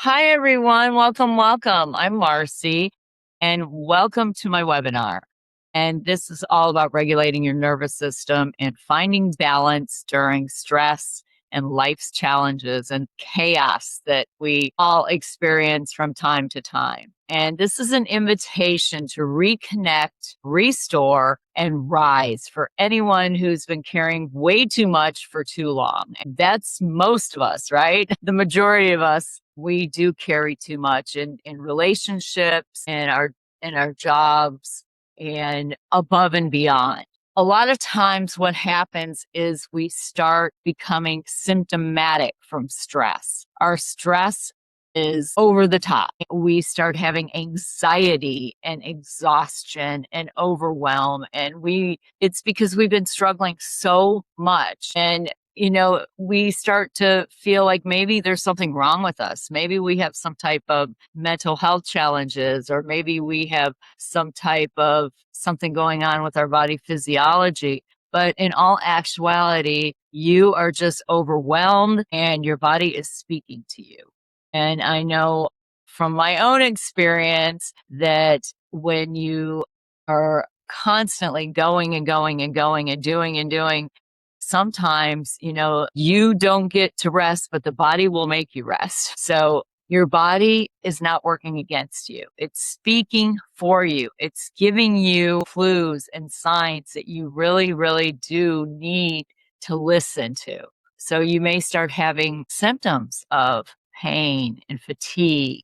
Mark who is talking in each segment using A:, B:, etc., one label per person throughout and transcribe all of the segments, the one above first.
A: Hi, everyone. Welcome, welcome. I'm Marcy, and welcome to my webinar. And this is all about regulating your nervous system and finding balance during stress and life's challenges and chaos that we all experience from time to time. And this is an invitation to reconnect, restore, and rise for anyone who's been carrying way too much for too long. And that's most of us, right? The majority of us, we do carry too much in relationships and our jobs and above and beyond. A lot of times what happens is we start becoming symptomatic from stress. Our stress is over the top. We start having anxiety and exhaustion and overwhelm, and it's because we've been struggling so much. And we start to feel like maybe there's something wrong with us. Maybe we have some type of mental health challenges, or maybe we have some type of something going on with our body physiology. But in all actuality, you are just overwhelmed and your body is speaking to you. And I know from my own experience that when you are constantly going and going and going and doing, sometimes, you don't get to rest, but the body will make you rest. So your body is not working against you. It's speaking for you. It's giving you clues and signs that you really, really do need to listen to. So you may start having symptoms of pain and fatigue,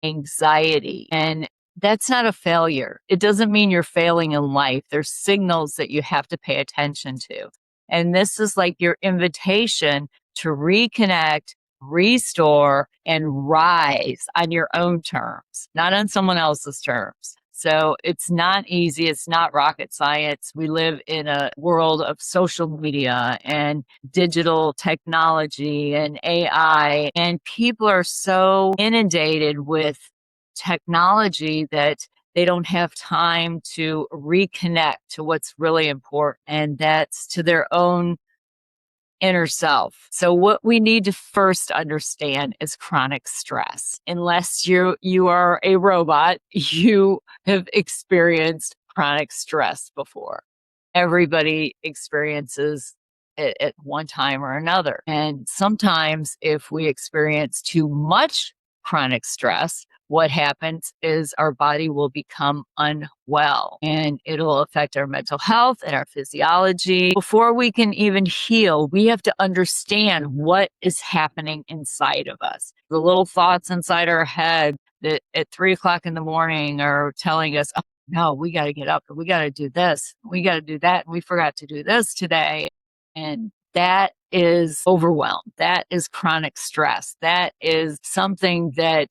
A: anxiety, and that's not a failure. It doesn't mean you're failing in life. There's signals that you have to pay attention to. And this is like your invitation to reconnect, restore, and rise on your own terms, not on someone else's terms. So it's not easy. It's not rocket science. We live in a world of social media and digital technology and AI, and people are so inundated with technology that they don't have time to reconnect to what's really important, and that's to their own inner self. So what we need to first understand is chronic stress. Unless you are a robot, you have experienced chronic stress before. Everybody experiences it at one time or another. And sometimes if we experience too much chronic stress, what happens is our body will become unwell, and it'll affect our mental health and our physiology. Before we can even heal, we have to understand what is happening inside of us. The little thoughts inside our head that at 3 o'clock in the morning are telling us, oh, no, we got to get up, we got to do this, we got to do that, and we forgot to do this today. And that is overwhelm. That is chronic stress. That is something that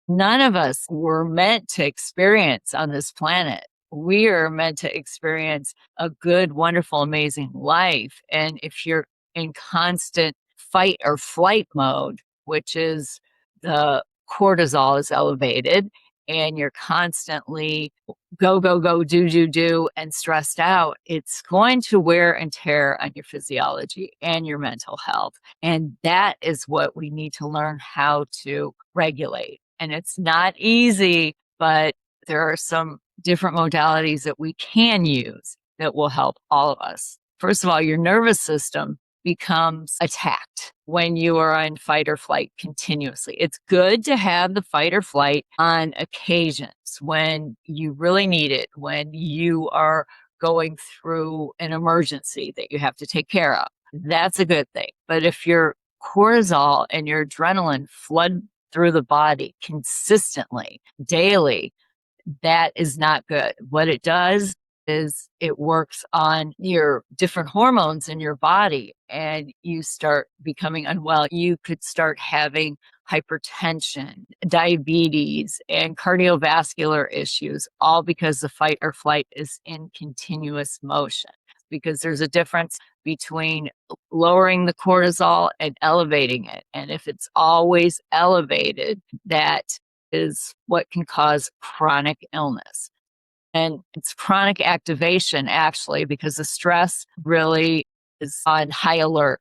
A: none of us were meant to experience on this planet. We are meant to experience a good, wonderful, amazing life. And if you're in constant fight or flight mode, which is the cortisol is elevated, and you're constantly go, do, and stressed out, it's going to wear and tear on your physiology and your mental health. And that is what we need to learn how to regulate. And it's not easy, but there are some different modalities that we can use that will help all of us. First of all, your nervous system becomes attacked when you are on fight or flight continuously. It's good to have the fight or flight on occasions when you really need it, when you are going through an emergency that you have to take care of. That's a good thing. But if your cortisol and your adrenaline flood through the body consistently, daily, that is not good. What it does is it works on your different hormones in your body, and you start becoming unwell. You could start having hypertension, diabetes, and cardiovascular issues, all because the fight or flight is in continuous motion. Because there's a difference between lowering the cortisol and elevating it. And if it's always elevated, that is what can cause chronic illness. And it's chronic activation, actually, because the stress really is on high alert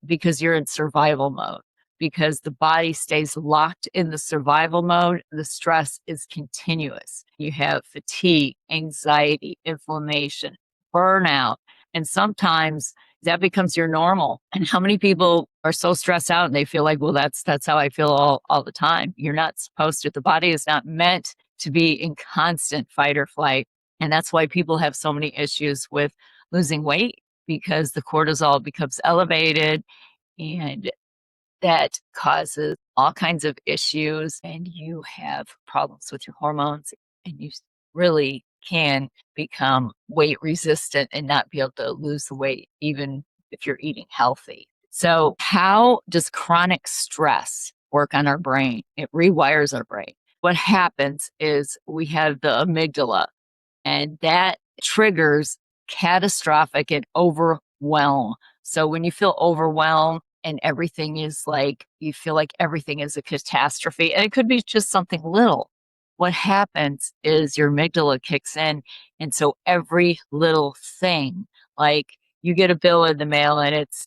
A: because you're in survival mode. because the body stays locked in the survival mode. The stress is continuous. You have fatigue, anxiety, inflammation, burnout, and sometimes that becomes your normal. And how many people are so stressed out and they feel like, well, that's how I feel all the time. You're not supposed to. The body is not meant to be in constant fight or flight. And that's why people have so many issues with losing weight, because the cortisol becomes elevated, and that causes all kinds of issues, and you have problems with your hormones, and you really can become weight resistant and not be able to lose the weight even if you're eating healthy. So how does chronic stress work on our brain? It rewires our brain. What happens is we have the amygdala, and that triggers catastrophic and overwhelm. So when you feel overwhelmed and everything is like, you feel like everything is a catastrophe, and it could be just something little. What happens is your amygdala kicks in. And so every little thing, like you get a bill in the mail and it's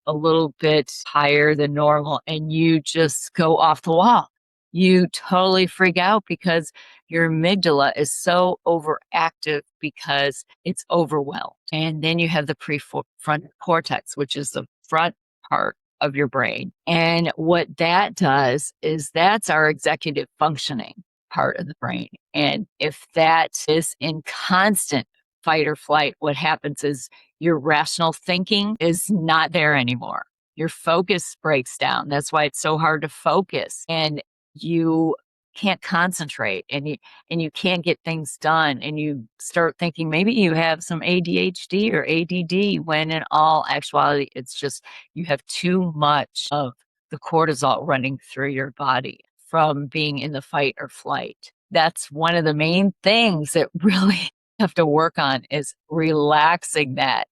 A: a little bit higher than normal, and you just go off the wall. You totally freak out because your amygdala is so overactive because it's overwhelmed. And then you have the prefrontal cortex, which is the front part of your brain. And what that does is that's our executive functioning part of the brain. And if that is in constant fight or flight, what happens is your rational thinking is not there anymore. Your focus breaks down. That's why it's so hard to focus, and you can't concentrate, and you can't get things done, and you start thinking maybe you have some ADHD or ADD, when in all actuality it's just you have too much of the cortisol running through your body from being in the fight or flight. That's one of the main things that really have to work on, is relaxing that,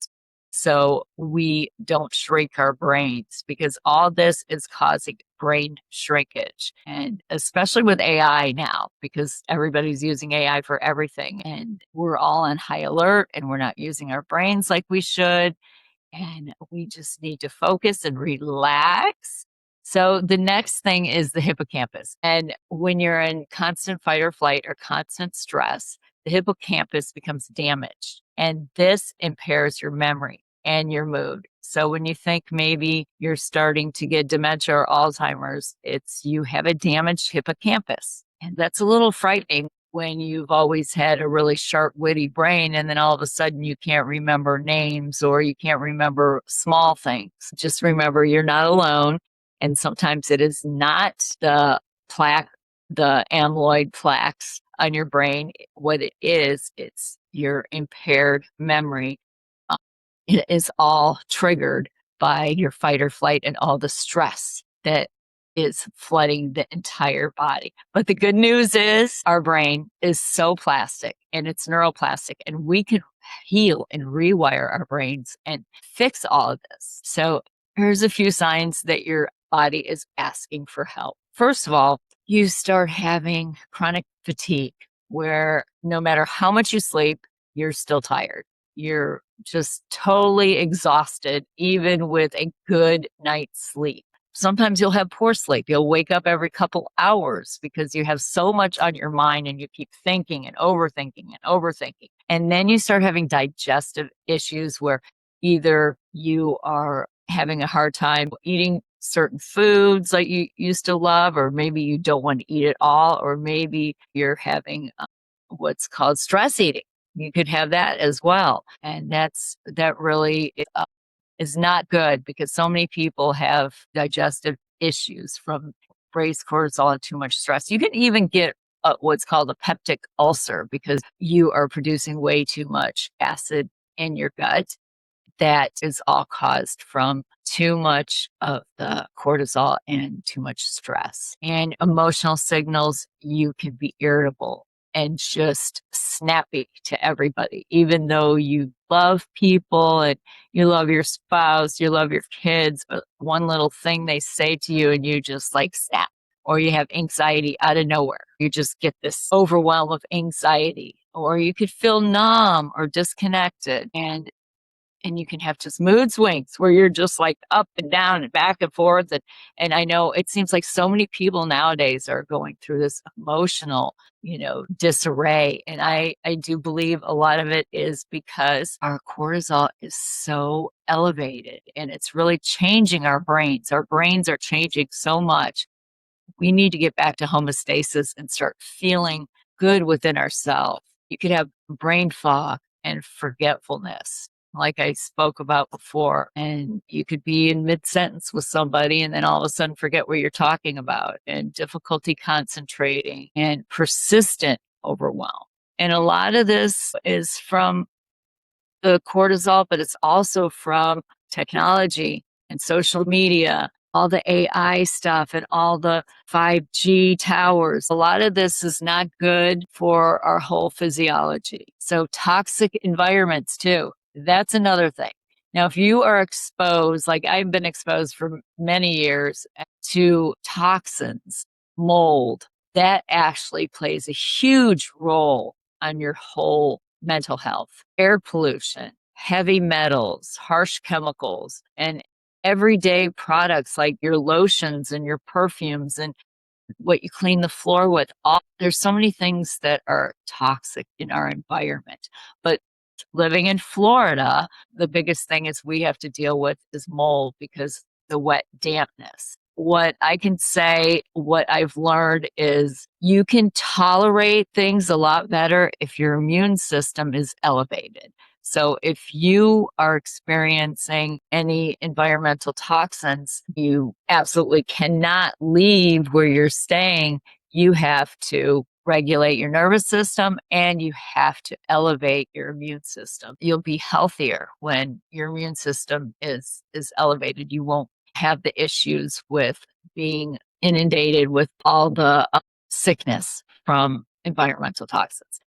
A: so we don't shrink our brains, because all this is causing brain shrinkage. And especially with AI now, because everybody's using AI for everything, and we're all on high alert and we're not using our brains like we should. And we just need to focus and relax. So the next thing is the hippocampus. And when you're in constant fight or flight or constant stress, the hippocampus becomes damaged. And this impairs your memory and your mood. So when you think maybe you're starting to get dementia or Alzheimer's, it's you have a damaged hippocampus. And that's a little frightening when you've always had a really sharp, witty brain, and then all of a sudden you can't remember names or you can't remember small things. Just remember you're not alone. And sometimes it is not the plaque, the amyloid plaques on your brain. What it is, it's your impaired memory. It is all triggered by your fight or flight and all the stress that is flooding the entire body. But the good news is our brain is so plastic, and it's neuroplastic, and we can heal and rewire our brains and fix all of this. So here's a few signs that your body is asking for help. First of all, you start having chronic fatigue, where no matter how much you sleep, you're still tired. You're just totally exhausted, even with a good night's sleep. Sometimes you'll have poor sleep. You'll wake up every couple hours because you have so much on your mind, and you keep thinking and overthinking and overthinking. And then you start having digestive issues, where either you are having a hard time eating certain foods like you used to love, or maybe you don't want to eat at all, or maybe you're having what's called stress eating. You could have that as well. And that really is not good, because so many people have digestive issues from raised cortisol and too much stress. You can even get what's called a peptic ulcer, because you are producing way too much acid in your gut. That is all caused from too much of the cortisol and too much stress. And emotional signals, you can be irritable and just snappy to everybody, even though you love people and you love your spouse, you love your kids, but one little thing they say to you and you just like snap. Or you have anxiety out of nowhere. You just get this overwhelm of anxiety, or you could feel numb or disconnected. And and you can have just mood swings where you're just like up and down and back and forth. And I know it seems like so many people nowadays are going through this emotional, disarray. And I do believe a lot of it is because our cortisol is so elevated and it's really changing our brains. Our brains are changing so much. We need to get back to homeostasis and start feeling good within ourselves. You could have brain fog and forgetfulness, like I spoke about before, and you could be in mid sentence with somebody and then all of a sudden forget what you're talking about, and difficulty concentrating and persistent overwhelm. And a lot of this is from the cortisol, but it's also from technology and social media, all the AI stuff and all the 5G towers. A lot of this is not good for our whole physiology. So toxic environments too. That's another thing. Now, if you are exposed, like I've been exposed for many years to toxins, mold, that actually plays a huge role on your whole mental health. Air pollution, heavy metals, harsh chemicals, and everyday products like your lotions and your perfumes and what you clean the floor with. There's so many things that are toxic in our environment. But living in Florida, the biggest thing is we have to deal with is mold because the wet dampness. What I can say, what I've learned is you can tolerate things a lot better if your immune system is elevated. So if you are experiencing any environmental toxins, you absolutely cannot leave where you're staying. You have to regulate your nervous system and you have to elevate your immune system. You'll be healthier when your immune system is elevated. You won't have the issues with being inundated with all the sickness from environmental toxins.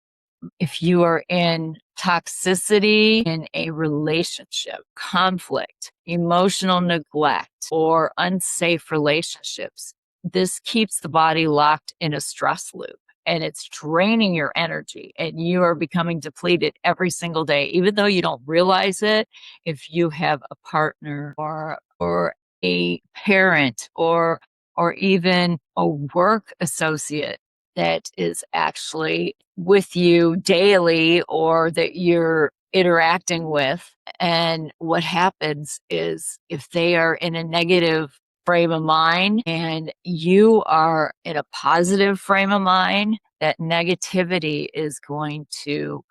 A: If you are in toxicity in a relationship, conflict, emotional neglect, or unsafe relationships, this keeps the body locked in a stress loop and it's draining your energy and you are becoming depleted every single day, even though you don't realize it. If you have a partner or a parent or even a work associate that is actually with you daily or that you're interacting with. And what happens is if they are in a negative frame of mind and you are in a positive frame of mind, that negativity is going to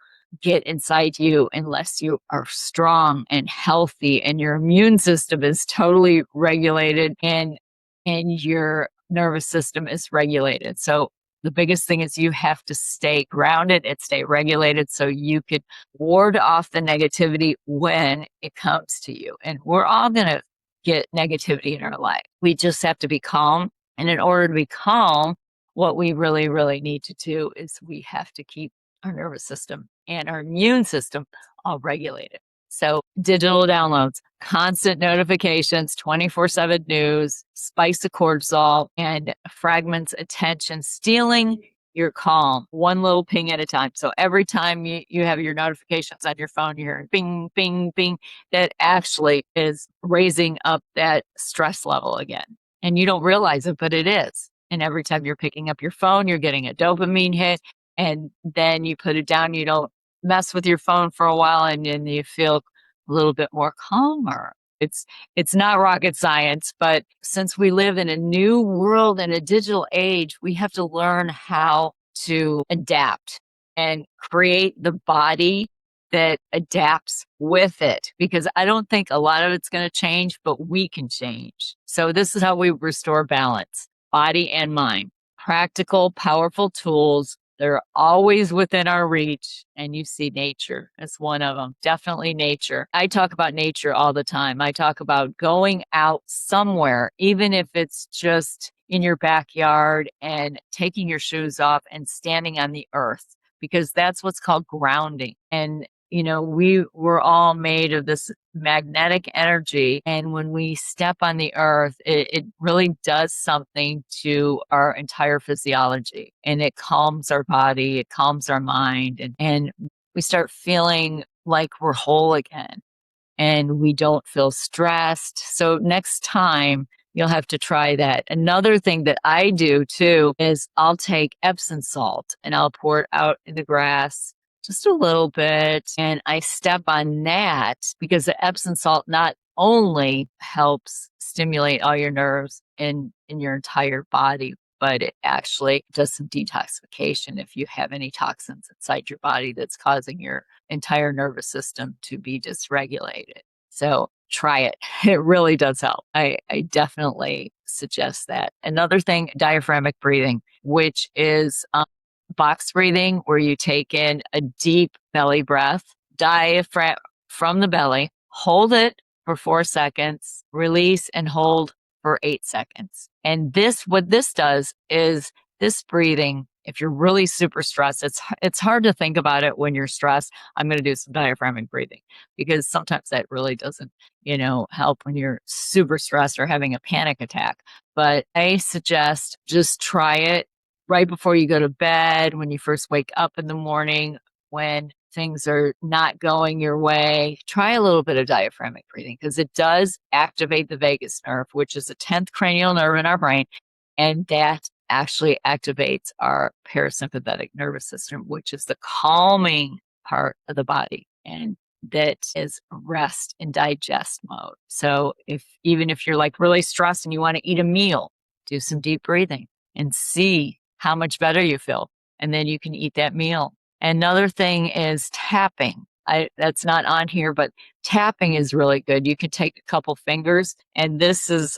A: get inside you unless you are strong and healthy and your immune system is totally regulated and your nervous system is regulated. So the biggest thing is you have to stay grounded and stay regulated so you could ward off the negativity when it comes to you. And we're all going to get negativity in our life. We just have to be calm. And in order to be calm, what we really, really need to do is we have to keep our nervous system and our immune system all regulated. So digital downloads, constant notifications, 24/7 news, spikes of cortisol, and fragments attention, stealing your calm, one little ping at a time. So every time you have your notifications on your phone, you're hearing bing, bing, bing, that actually is raising up that stress level again. And you don't realize it, but it is. And every time you're picking up your phone, you're getting a dopamine hit. And then you put it down, you don't mess with your phone for a while, and then you feel a little bit more calmer. It's not rocket science, but since we live in a new world and a digital age, we have to learn how to adapt and create the body that adapts with it, because I don't think a lot of it's going to change, but we can change. So this is how we restore balance, body and mind. Practical, powerful tools. They're always within our reach. And you see nature as one of them. Definitely nature. I talk about nature all the time. I talk about going out somewhere, even if it's just in your backyard, and taking your shoes off and standing on the earth, because that's what's called grounding. And we're all made of this magnetic energy. And when we step on the earth, it really does something to our entire physiology, and it calms our body, it calms our mind, and we start feeling like we're whole again. and we don't feel stressed. So next time you'll have to try that. Another thing that I do too is I'll take Epsom salt and I'll pour it out in the grass just a little bit. And I step on that because the Epsom salt not only helps stimulate all your nerves in your entire body, but it actually does some detoxification if you have any toxins inside your body that's causing your entire nervous system to be dysregulated. So try it. It really does help. I definitely suggest that. Another thing, diaphragmatic breathing, which is box breathing, where you take in a deep belly breath, diaphragm from the belly, hold it for 4 seconds, release and hold for 8 seconds. And what this does is this breathing, if you're really super stressed, it's hard to think about it when you're stressed. I'm going to do some diaphragmatic breathing because sometimes that really doesn't, help when you're super stressed or having a panic attack. But I suggest just try it right before you go to bed, when you first wake up in the morning, when things are not going your way. Try a little bit of diaphragmatic breathing because it does activate the vagus nerve, which is the 10th cranial nerve in our brain. And that actually activates our parasympathetic nervous system, which is the calming part of the body. And that is rest and digest mode. So even if you're like really stressed and you want to eat a meal, do some deep breathing and see how much better you feel. And then you can eat that meal. Another thing is tapping. That's not on here, but tapping is really good. You can take a couple fingers, and this is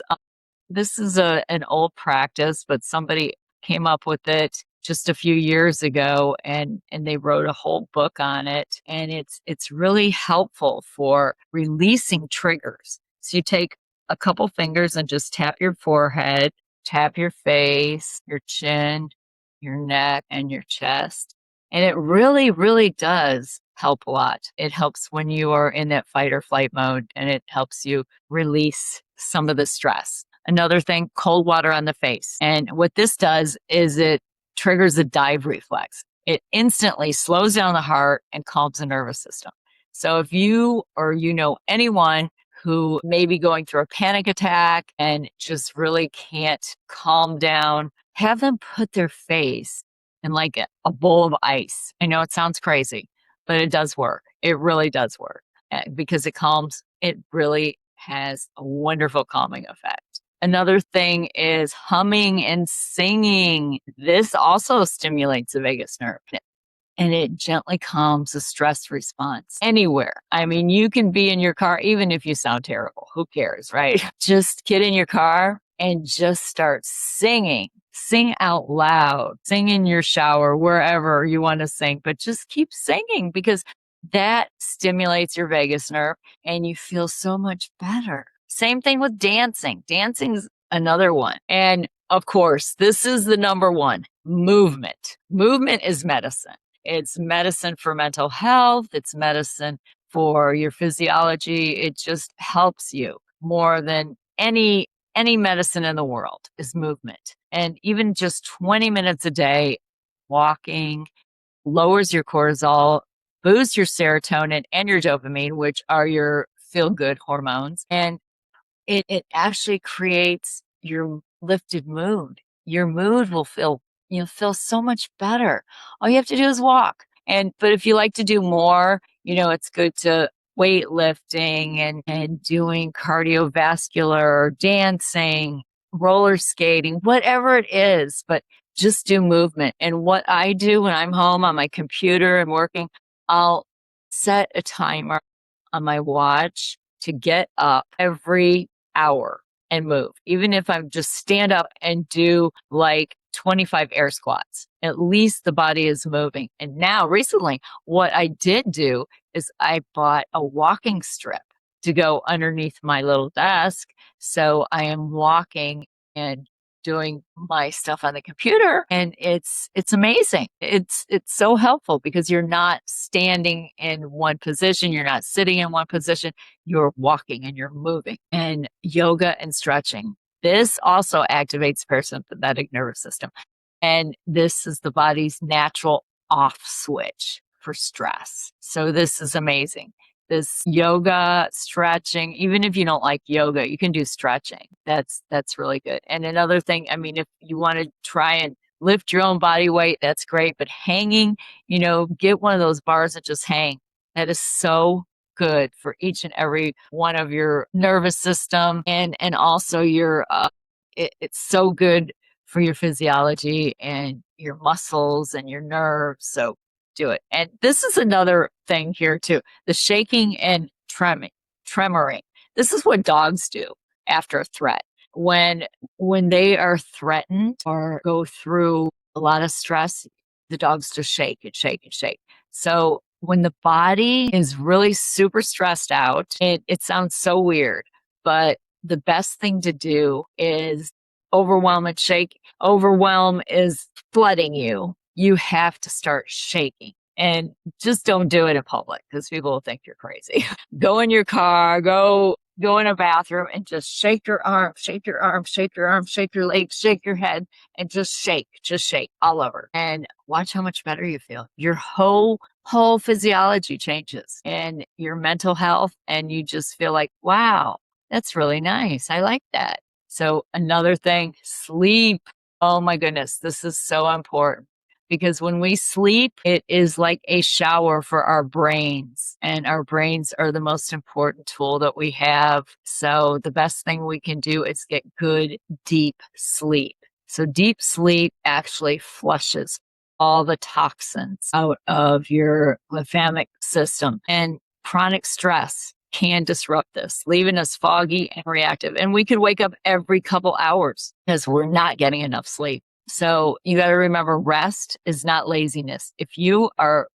A: an old practice, but somebody came up with it just a few years ago, and they wrote a whole book on it. And it's really helpful for releasing triggers. So you take a couple fingers and just tap your forehead, tap your face, your chin, your neck, and your chest. And it really, really does help a lot. It helps when you are in that fight or flight mode, and it helps you release some of the stress. Another thing, cold water on the face. And what this does is it triggers the dive reflex. It instantly slows down the heart and calms the nervous system. So if you or anyone who may be going through a panic attack and just really can't calm down, have them put their face in like a bowl of ice. I know it sounds crazy, but it does work. It really does work because it really has a wonderful calming effect. Another thing is humming and singing. This also stimulates the vagus nerve, and it gently calms the stress response anywhere. I mean, you can be in your car, even if you sound terrible. Who cares, right? Just get in your car and just start singing. Sing out loud. Sing in your shower, wherever you want to sing, but just keep singing because that stimulates your vagus nerve and you feel so much better. Same thing with dancing. Dancing's another one. And of course, this is the number one, movement. Movement is medicine. It's medicine for mental health. It's medicine for your physiology. It just helps you more than any medicine in the world is movement. And even just 20 minutes a day walking lowers your cortisol, boosts your serotonin and your dopamine, which are your feel good hormones. And it actually creates your lifted mood. Your mood will you'll feel so much better. All you have to do is walk. But if you like to do more, it's good to weightlifting and doing cardiovascular, dancing, roller skating, whatever it is, but just do movement. And what I do when I'm home on my computer and working, I'll set a timer on my watch to get up every hour and move. Even if I just stand up and do like 25 air squats, at least the body is moving. And now recently, what I did do is I bought a walking strip to go underneath my little desk. So I am walking and doing my stuff on the computer, and it's amazing. It's so helpful because you're not standing in one position, you're not sitting in one position, you're walking and you're moving. And yoga and stretching, this also activates parasympathetic nervous system, and this is the body's natural off switch for stress. So this is amazing. this yoga, stretching. Even if you don't like yoga, you can do stretching. That's really good. And another thing, I mean, if you want to try and lift your own body weight, that's great. But hanging, get one of those bars that just hang. That is so good for each and every one of your nervous system, and also your it's so good for your physiology and your muscles and your nerves. So do it. And this is another thing here too, the shaking and tremoring. This is what dogs do after a threat. When they are threatened or go through a lot of stress, the dogs just shake and shake and shake. So when the body is really super stressed out, it sounds so weird, but the best thing to do is overwhelm and shake. Overwhelm is flooding you. You have to start shaking. And just don't do it in public because people will think you're crazy. Go in your car, go in a bathroom and just shake your arm, shake your arm, shake your arm, shake your legs, shake your head, and just shake all over. And watch how much better you feel. Your whole physiology changes and your mental health, and you just feel like, wow, that's really nice. I like that. So another thing, sleep. Oh my goodness, this is so important because when we sleep, it is like a shower for our brains, and our brains are the most important tool that we have. So the best thing we can do is get good, deep sleep. So deep sleep actually flushes all the toxins out of your lymphatic system, and chronic stress can disrupt this, leaving us foggy and reactive. And we could wake up every couple hours because we're not getting enough sleep. So you got to remember, rest is not laziness. If you are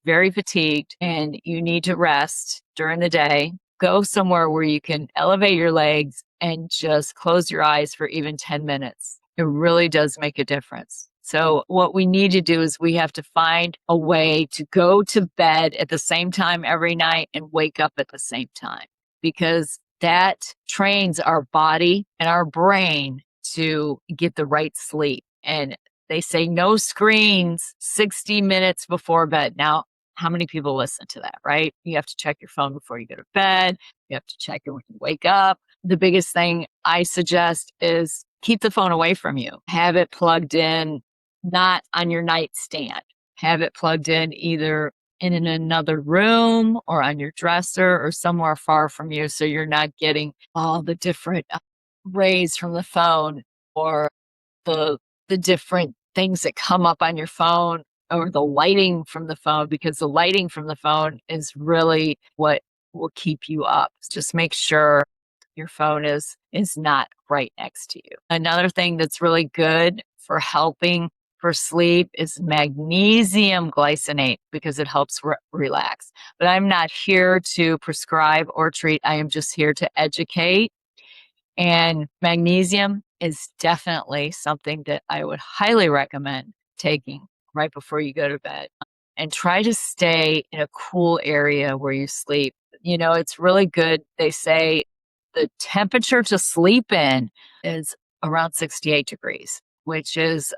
A: very fatigued and you need to rest during the day, go somewhere where you can elevate your legs and just close your eyes for even 10 minutes. It really does make a difference. So what we need to do is we have to find a way to go to bed at the same time every night and wake up at the same time, because that trains our body and our brain to get the right sleep. And they say no screens 60 minutes before bed. Now, how many people listen to that, right? You have to check your phone before you go to bed. You have to check it when you wake up. The biggest thing I suggest is keep the phone away from you. Have it plugged in, not on your nightstand. Have it plugged in either in another room or on your dresser or somewhere far from you, so you're not getting all the different rays from the phone, or the different things that come up on your phone, or the lighting from the phone, because the lighting from the phone is really what will keep you up. Just make sure your phone is not right next to you. Another thing that's really good for helping for sleep is magnesium glycinate, because it helps relax. But I'm not here to prescribe or treat. I am just here to educate. And magnesium is definitely something that I would highly recommend taking right before you go to bed. And try to stay in a cool area where you sleep. It's really good. They say the temperature to sleep in is around 68 degrees, which is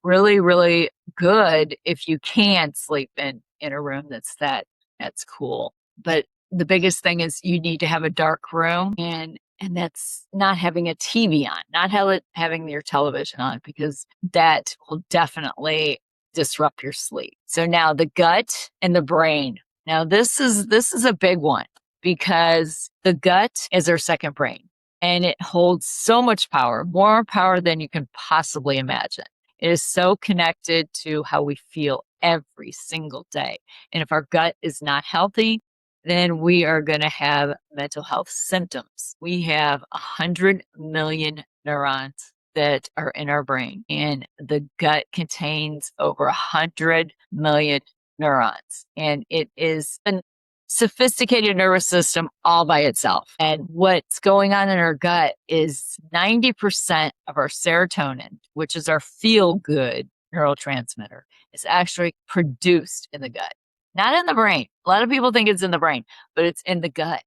A: really, really good if you can sleep in a room that's cool. But the biggest thing is you need to have a dark room, and that's not having a TV on, not having your television on, because that will definitely disrupt your sleep. So now the gut and the brain. Now this is a big one, because the gut is our second brain, and it holds so much power, more power than you can possibly imagine. It is so connected to how we feel every single day. And if our gut is not healthy, then we are going to have mental health symptoms. We have 100 million neurons that are in our brain, and the gut contains over 100 million neurons. And it is a sophisticated nervous system all by itself. And what's going on in our gut is 90% of our serotonin, which is our feel good neurotransmitter, is actually produced in the gut, not in the brain. A lot of people think it's in the brain, but it's in the gut.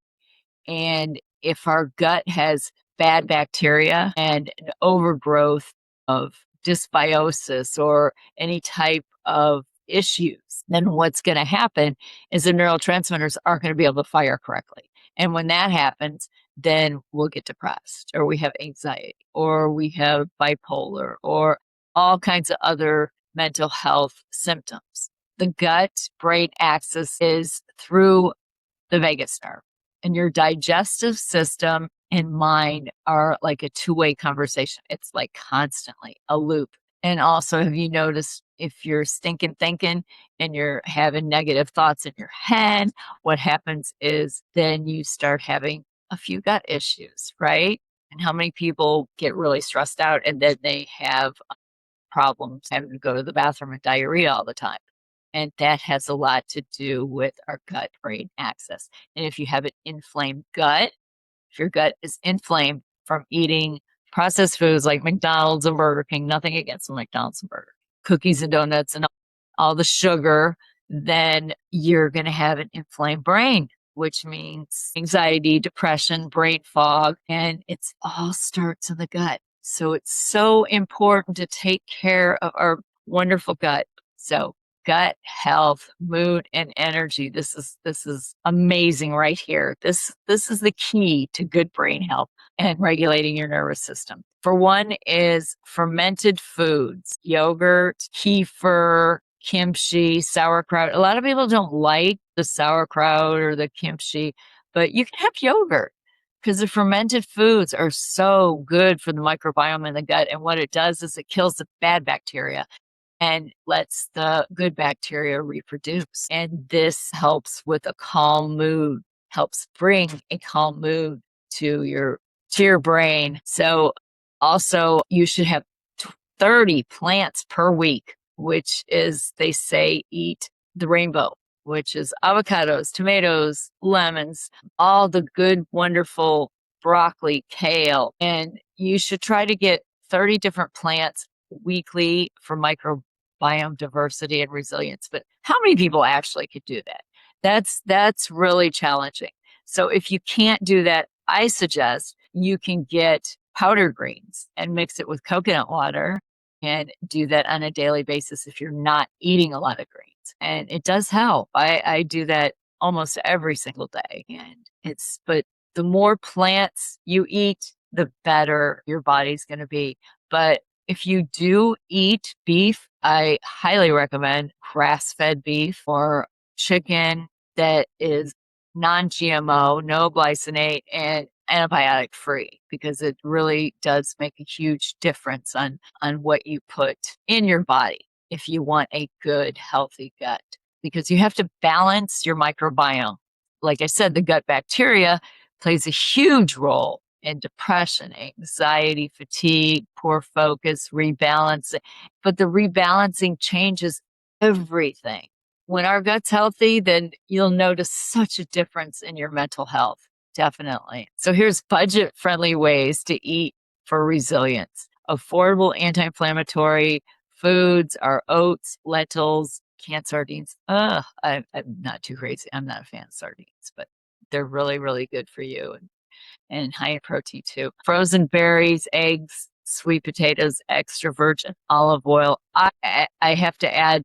A: And if our gut has bad bacteria and an overgrowth of dysbiosis or any type of issues, then what's going to happen is the neurotransmitters aren't going to be able to fire correctly. And when that happens, then we'll get depressed, or we have anxiety, or we have bipolar, or all kinds of other mental health symptoms. The gut brain axis is through the vagus nerve, and your digestive system and mind are like a two-way conversation. It's like constantly a loop. And also, have you noticed if you're stinking thinking and you're having negative thoughts in your head, what happens is then you start having a few gut issues, right? And how many people get really stressed out and then they have problems having to go to the bathroom and diarrhea all the time? And that has a lot to do with our gut brain axis. And if you have an inflamed gut, if your gut is inflamed from eating processed foods like McDonald's and Burger King, nothing against McDonald's and Burger King, cookies and donuts and all the sugar, then you're going to have an inflamed brain, which means anxiety, depression, brain fog, and it's all starts in the gut. So it's so important to take care of our wonderful gut. So gut health, mood, and energy. This is amazing right here. This is the key to good brain health and regulating your nervous system. For one is fermented foods, yogurt, kefir, kimchi, sauerkraut. A lot of people don't like the sauerkraut or the kimchi, but you can have yogurt because the fermented foods are so good for the microbiome in the gut. And what it does is it kills the bad bacteria and lets the good bacteria reproduce. And this helps with a calm mood, helps bring a calm mood to your brain. So also you should have 30 plants per week, which is, they say, eat the rainbow, which is avocados, tomatoes, lemons, all the good, wonderful broccoli, kale. And you should try to get 30 different plants weekly for microbiome diversity and resilience. But how many people actually could do that? That's really challenging. So if you can't do that, I suggest you can get powder greens and mix it with coconut water and do that on a daily basis if you're not eating a lot of greens. And it does help. I do that almost every single day. But the more plants you eat, the better your body's going to be. But if you do eat beef, I highly recommend grass-fed beef or chicken that is non-GMO, no glycinate, and antibiotic free, because it really does make a huge difference on what you put in your body if you want a good, healthy gut, because you have to balance your microbiome. Like I said, the gut bacteria plays a huge role in depression, anxiety, fatigue, poor focus, rebalancing. But the rebalancing changes everything. When our gut's healthy, then you'll notice such a difference in your mental health. Definitely. So here's budget-friendly ways to eat for resilience. Affordable anti-inflammatory foods are oats, lentils, canned sardines. I'm not too crazy. I'm not a fan of sardines, but they're really, really good for you and high in protein too. Frozen berries, eggs, sweet potatoes, extra virgin olive oil. I have to add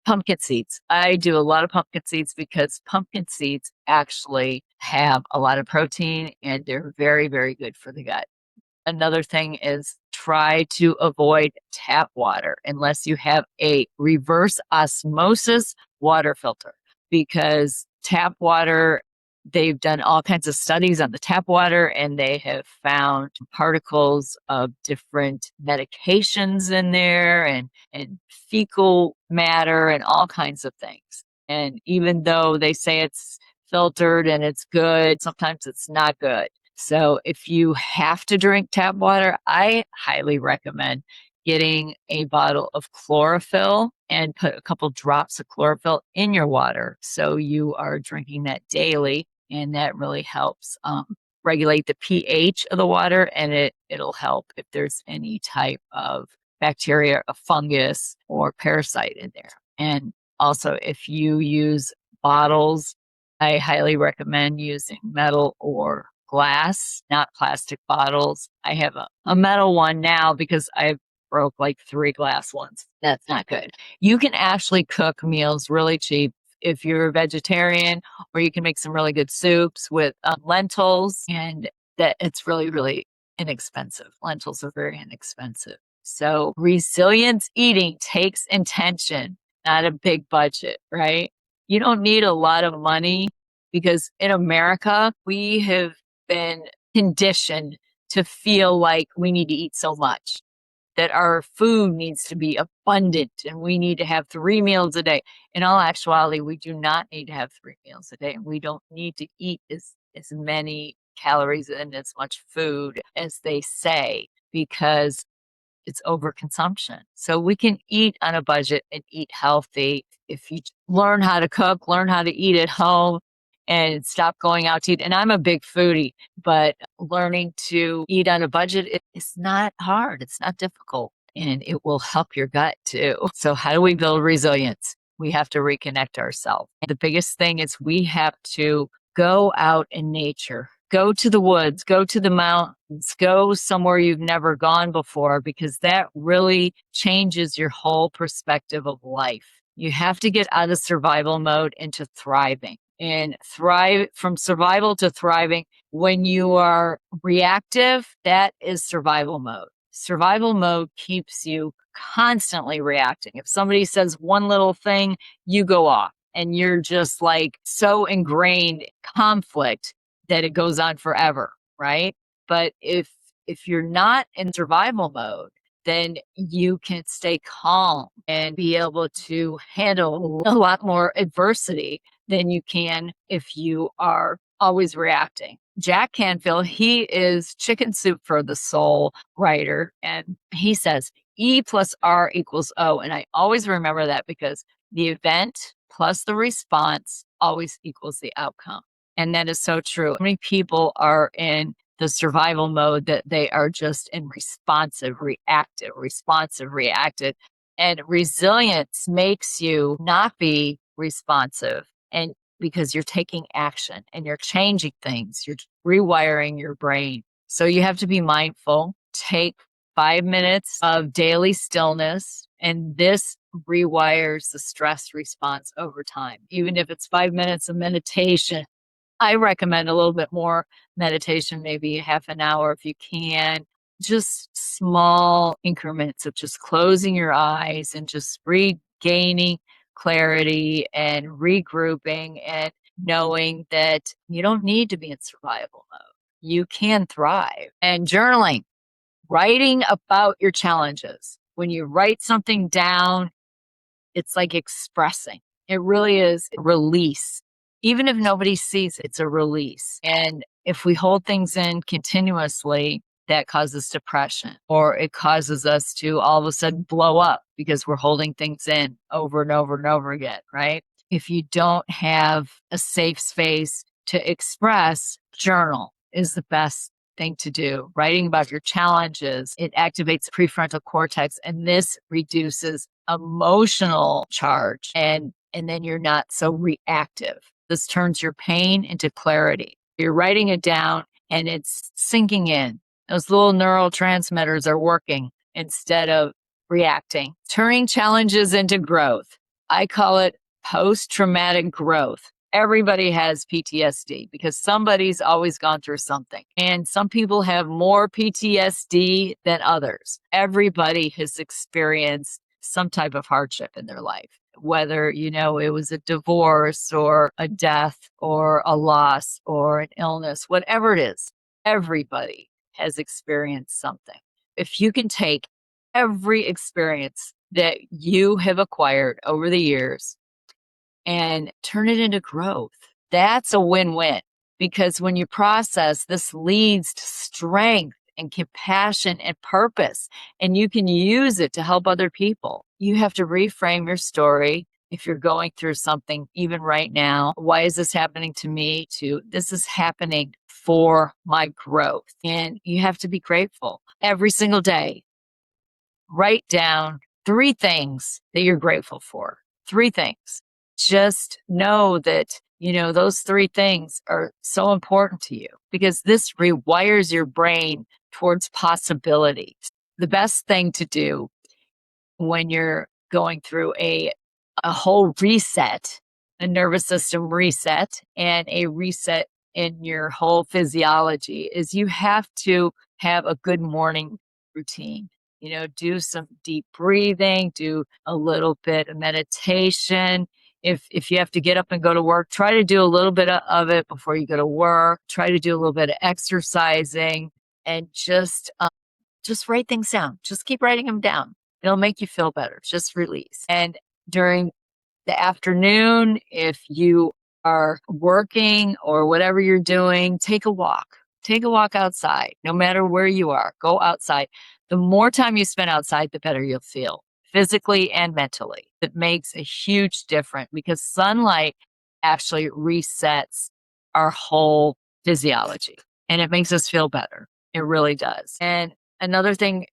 A: pumpkin seeds. I do a lot of pumpkin seeds because pumpkin seeds actually have a lot of protein and they're very, very good for the gut. Another thing is try to avoid tap water unless you have a reverse osmosis water filter, because tap water, they've done all kinds of studies on the tap water and they have found particles of different medications in there and fecal matter and all kinds of things. And even though they say it's filtered and it's good, sometimes it's not good. So if you have to drink tap water, I highly recommend getting a bottle of chlorophyll and put a couple drops of chlorophyll in your water. So you are drinking that daily, and that really helps regulate the pH of the water, and it'll help if there's any type of bacteria, a fungus, or parasite in there. And also, if you use bottles, I highly recommend using metal or glass, not plastic bottles. I have a metal one now because I've broke like 3 glass ones. That's not good. You can actually cook meals really cheap if you're a vegetarian, or you can make some really good soups with lentils, and that it's really, really inexpensive. Lentils are very inexpensive. So resilience eating takes intention, not a big budget, right? You don't need a lot of money because in America, we have been conditioned to feel like we need to eat so much, that our food needs to be abundant and we need to have 3 meals a day. In all actuality, we do not need to have 3 meals a day. And we don't need to eat as many calories and as much food as they say, because it's overconsumption. So we can eat on a budget and eat healthy if you learn how to cook, learn how to eat at home, and stop going out to eat. And I'm a big foodie, but learning to eat on a budget, it's not hard. It's not difficult, and it will help your gut too. So how do we build resilience? We have to reconnect ourselves. The biggest thing is we have to go out in nature. Go to the woods, go to the mountains, go somewhere you've never gone before, because that really changes your whole perspective of life. You have to get out of survival mode into thriving, and thrive from survival to thriving. When you are reactive, that is survival mode. Survival mode keeps you constantly reacting. If somebody says one little thing, you go off and you're just like so ingrained in conflict that it goes on forever, right? But if you're not in survival mode, then you can stay calm and be able to handle a lot more adversity than you can if you are always reacting. Jack Canfield, he is Chicken Soup for the Soul writer, and he says E plus R equals O. And I always remember that because the event plus the response always equals the outcome. And that is so true. Many people are in the survival mode that they are just in responsive, reactive. And resilience makes you not be responsive, and because you're taking action and you're changing things, you're rewiring your brain. So you have to be mindful. Take 5 minutes of daily stillness, and this rewires the stress response over time. Even if it's 5 minutes of meditation, I recommend a little bit more meditation, maybe half an hour if you can. Just small increments of just closing your eyes and just regaining clarity and regrouping and knowing that you don't need to be in survival mode. You can thrive. And journaling, writing about your challenges. When you write something down, it's like expressing. It really is a release. Even if nobody sees it, it's a release. And if we hold things in continuously, that causes depression, or it causes us to all of a sudden blow up because we're holding things in over and over and over again, right? If you don't have a safe space to express, journal is the best thing to do. Writing about your challenges, it activates the prefrontal cortex, and this reduces emotional charge, and then you're not so reactive. This turns your pain into clarity. You're writing it down and it's sinking in. Those little neurotransmitters are working instead of reacting. Turning challenges into growth. I call it post-traumatic growth. Everybody has PTSD because somebody's always gone through something. And some people have more PTSD than others. Everybody has experienced some type of hardship in their life, whether, it was a divorce or a death or a loss or an illness, whatever it is, everybody has experienced something. If you can take every experience that you have acquired over the years and turn it into growth, that's a win-win, because when you process, this leads to strength and compassion and purpose, and you can use it to help other people. You have to reframe your story. If you're going through something, even right now, why is this happening to me? To this is happening for my growth. And you have to be grateful every single day. Write down 3 things that you're grateful for. 3 things. Just know that, those 3 things are so important to you, because this rewires your brain towards possibilities. the best thing to do when you're going through a whole reset, a nervous system reset, and a reset in your whole physiology is you have to have a good morning routine. Do some deep breathing, do a little bit of meditation. If you have to get up and go to work, try to do a little bit of it before you go to work. Try to do a little bit of exercising and just write things down. Just keep writing them down. It'll make you feel better. Just release. And during the afternoon, if you are working or whatever you're doing, take a walk. Take a walk outside. No matter where you are, go outside. The more time you spend outside, the better you'll feel physically and mentally. It makes a huge difference because sunlight actually resets our whole physiology and it makes us feel better. It really does. And another thing,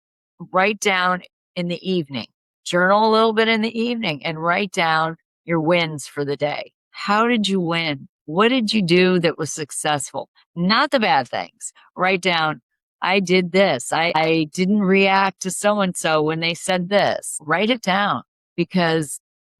A: write down in the evening, journal a little bit in the evening and write down your wins for the day. How did you win? What did you do that was successful? Not the bad things. Write down, I did this. I didn't react to so-and-so when they said this. Write it down because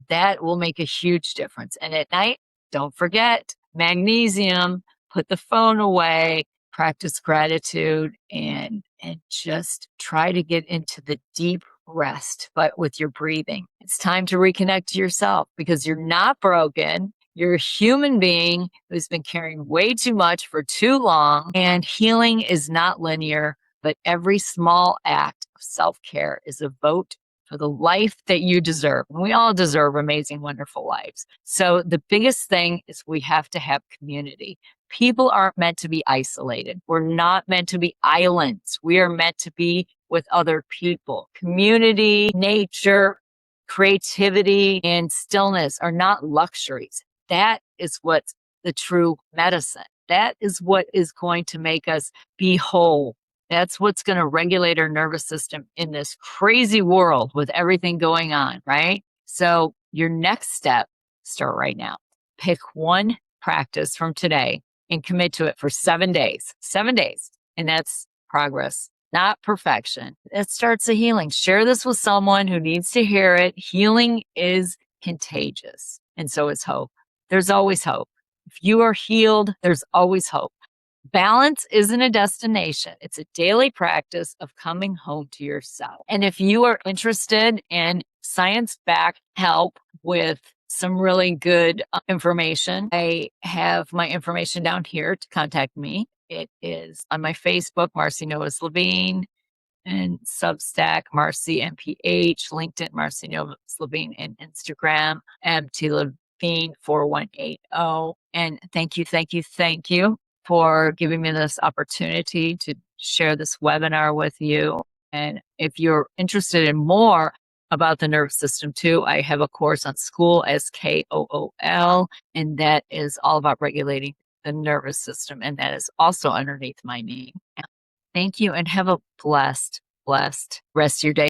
A: that will make a huge difference. And at night, don't forget magnesium, put the phone away, practice gratitude, and just try to get into the deep rest, but with your breathing. It's time to reconnect to yourself because you're not broken. You're a human being who's been carrying way too much for too long, and healing is not linear, but every small act of self-care is a vote for the life that you deserve. And we all deserve amazing, wonderful lives. So the biggest thing is we have to have community. People aren't meant to be isolated. We're not meant to be islands. We are meant to be with other people. Community, nature, creativity, and stillness are not luxuries. That is what's the true medicine. That is what is going to make us be whole. That's what's going to regulate our nervous system in this crazy world with everything going on, right? So your next step, start right now. Pick one practice from today and commit to it for 7 days. 7 days. And that's progress, not perfection. It starts a healing. Share this with someone who needs to hear it. Healing is contagious. And so is hope. There's always hope. If you are healed, there's always hope. Balance isn't a destination. It's a daily practice of coming home to yourself. And if you are interested in science-backed help with some really good information, I have my information down here to contact me. It is on my Facebook, Marcy Novis-Levine, and Substack, Marcy MPH, LinkedIn, Marcy Novis-Levine, and Instagram, MTLevine 4180. And thank you for giving me this opportunity to share this webinar with you. And if you're interested in more about the nervous system too, I have a course on School, SKOOL, and that is all about regulating the nervous system. And that is also underneath my name. Thank you and have a blessed rest of your day.